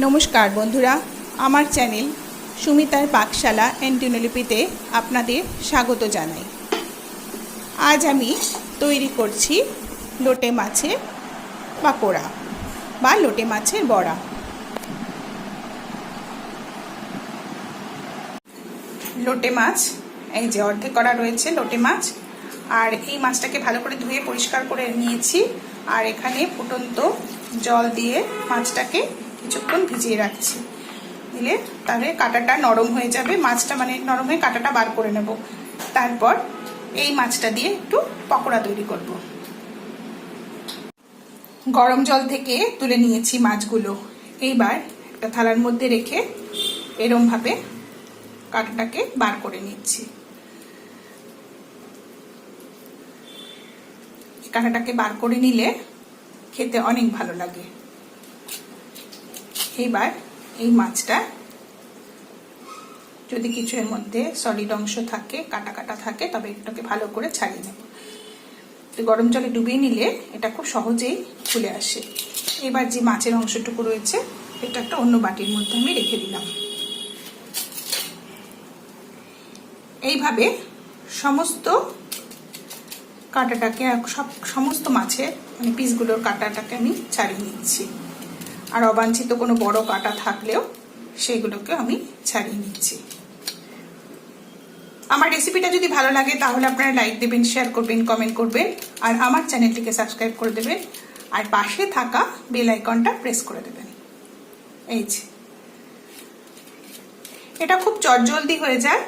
নমস্কার বন্ধুরা, আমার চ্যানেল সুমিতার পাকশালা এন্ড দিনলিপিতে আপনাদের স্বাগত জানাই। আজ আমি তৈরি করছি লোটে মাছের পাকোড়া বা লোটে মাছের বড়া। লোটে মাছ এই যে অর্ধেক করা রয়েছে লোটে মাছ, আর এই মাছটাকে ভালো করে ধুয়ে পরিষ্কার করে নিয়েছি। আর এখানে ফুটন্ত জল দিয়ে মাছটাকে কিছুক্ষণ ভিজিয়ে রাখছি, দিলে তাহলে কাঁটাটা নরম হয়ে যাবে। মাছটা মানে নরম হয়ে কাঁটাটা বার করে নেব। তারপর এই মাছটা দিয়ে একটু পকোড়া তৈরি করব। গরম জল থেকে তুলে নিয়েছি মাছগুলো। এইবার একটা থালার মধ্যে রেখে এরমভাবে কাঁটাটাকে বার করে নিচ্ছি। কাঁটাটাকে বার করে নিলে খেতে অনেক ভালো লাগে। এবার এই মাছটা যদি কিছু এর মধ্যে সলিড অংশ থাকে, কাটা কাটা থাকে, তবে এটাকে ভালো করে ছাড়িয়ে নেব। গরম জলে ডুবিয়ে নিলে এটা খুব সহজেই খুলে আসে। এবার যে মাছের অংশটুকু রয়েছে এটা একটা অন্য বাটির মধ্যে আমি রেখে দিলাম। এইভাবে সমস্ত কাঁটাটাকে সমস্ত মাছের মানে পিসগুলোর কাঁটাটাকে আমি ছাড়িয়ে নিচ্ছি। আর অবাঞ্ছিত কোনো বড় কাঁটা থাকলেও সেগুলোকে আমি ছাড়িয়ে নিচ্ছি। আমার রেসিপিটা যদি ভালো লাগে তাহলে আপনারা লাইক দেবেন, শেয়ার করবেন, কমেন্ট করবেন, আর আমার চ্যানেলটিকে সাবস্ক্রাইব করে দেবেন, আর পাশে থাকা বেল আইকনটা প্রেস করে দেবেন। এই যে এটা খুব চটজলদি হয়ে যায়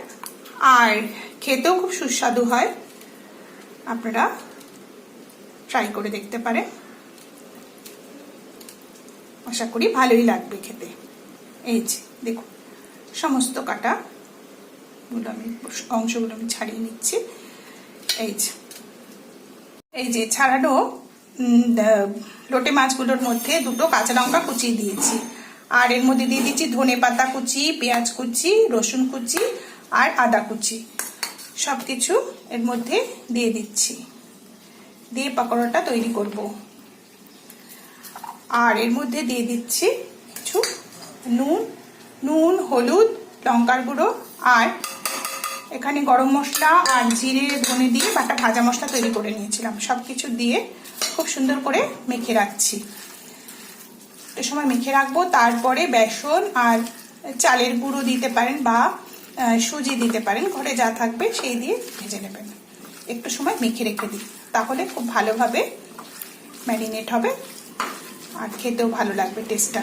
আর খেতেও খুব সুস্বাদু হয়। আপনারা ট্রাই করে দেখতে পারেন, আশা করি ভালোই লাগবে খেতে। এই যে দেখুন সমস্ত কাটা অংশগুলো আমি ছাড়িয়ে নিচ্ছি। এই যে ছাড়ানো লোটে মাছগুলোর মধ্যে দুটো কাঁচা লঙ্কা কুচিয়ে দিয়েছি, আর এর মধ্যে দিয়ে দিচ্ছি ধনে পাতা কুচি, পেঁয়াজ কুচি, রসুন কুচি আর আদা কুচি। সবকিছু এর মধ্যে দিয়ে দিচ্ছি, দিয়ে পকোড়াটা তৈরি করব। আর এর মধ্যে দিয়ে দিচ্ছি কিছু নুন, হলুদ, লঙ্কার গুঁড়ো, আর এখানে গরম মশলা আর জিরে ধনে দিয়ে বাটা ভাজা মশলা তৈরি করে নিয়েছিলাম। সবকিছু দিয়ে খুব সুন্দর করে মেখে রাখছি। একটু সময় মেখে রাখবো। তারপরে বেসন আর চালের গুঁড়ো দিতে পারেন বা সুজি দিতে পারেন, ঘরে যা থাকবে সেই দিয়ে ভেজে নেবেন। একটু সময় মেখে রেখে দিই, তাহলে খুব ভালোভাবে ম্যারিনেট হবে আর খেতেও ভালো লাগবে টেস্টটা।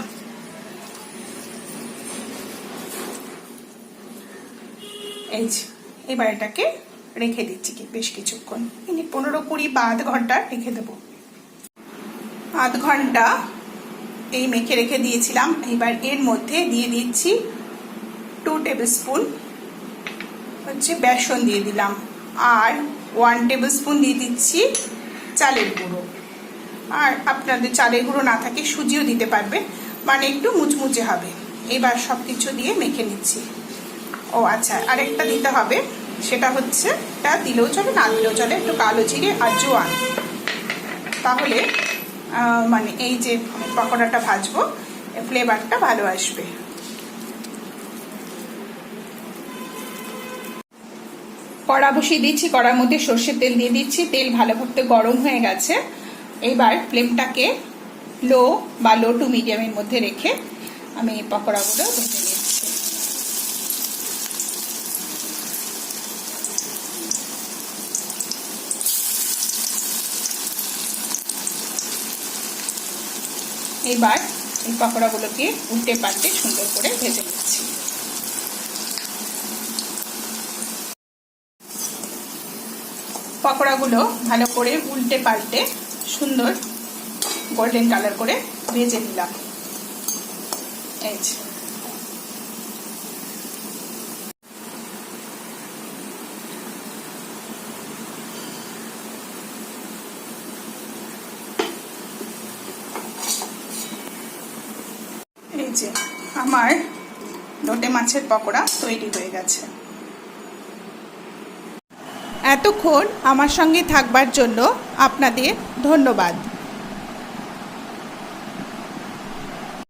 এই যে এবার এটাকে রেখে দিচ্ছি বেশ কিছুক্ষণ, 15-20 বা আধ ঘন্টা রেখে দেবো। আধ ঘন্টা এই মেখে রেখে দিয়েছিলাম। এবার এর মধ্যে দিয়ে দিচ্ছি 2 টেবিল স্পুন বেসন দিয়ে দিলাম, আর 1 টেবিল স্পুন দিয়ে দিচ্ছি চালের গুঁড়ো। আর আপনাদের চালের গুঁড়ো না থাকে সুজিও দিতে পারবে, মানে একটু মুচমুচে হবে। এবার সব কিছু দিয়ে মেখে নিচ্ছি। ও আচ্ছা, আরেকটা দিতে হবে, সেটা হচ্ছে এটা দিলেও চলে না দিলেও চলে, একটু কালো জিরে আর জোয়ান। তাহলে মানে এই যে পকোড়াটা ভাজবো ফ্লেভারটা ভালো আসবে। কড়া বসিয়ে দিচ্ছি, কড়ার মধ্যে সর্ষের তেল দিয়ে দিচ্ছি। তেল ভালোভাবে গরম হয়ে গেছে। এইবার ফ্লেমটাকে লো বা লো টু মিডিয়ামের মধ্যে রেখে আমি এই পকোড়াগুলো ভেজে নিচ্ছি। এবার এই পকোড়াগুলোকে উল্টে পাল্টে সুন্দর করে ভেজে নিচ্ছি। পকোড়াগুলো ভালো করে উল্টে পাল্টে সুন্দর গোল্ডেন কালার করে ভেজে নিলাম। এই যে আমার লোটে মাছের পকোড়া তৈরি হয়ে গেছে। এতক্ষণ আমার সঙ্গে থাকবার জন্য আপনাদের ধন্যবাদ।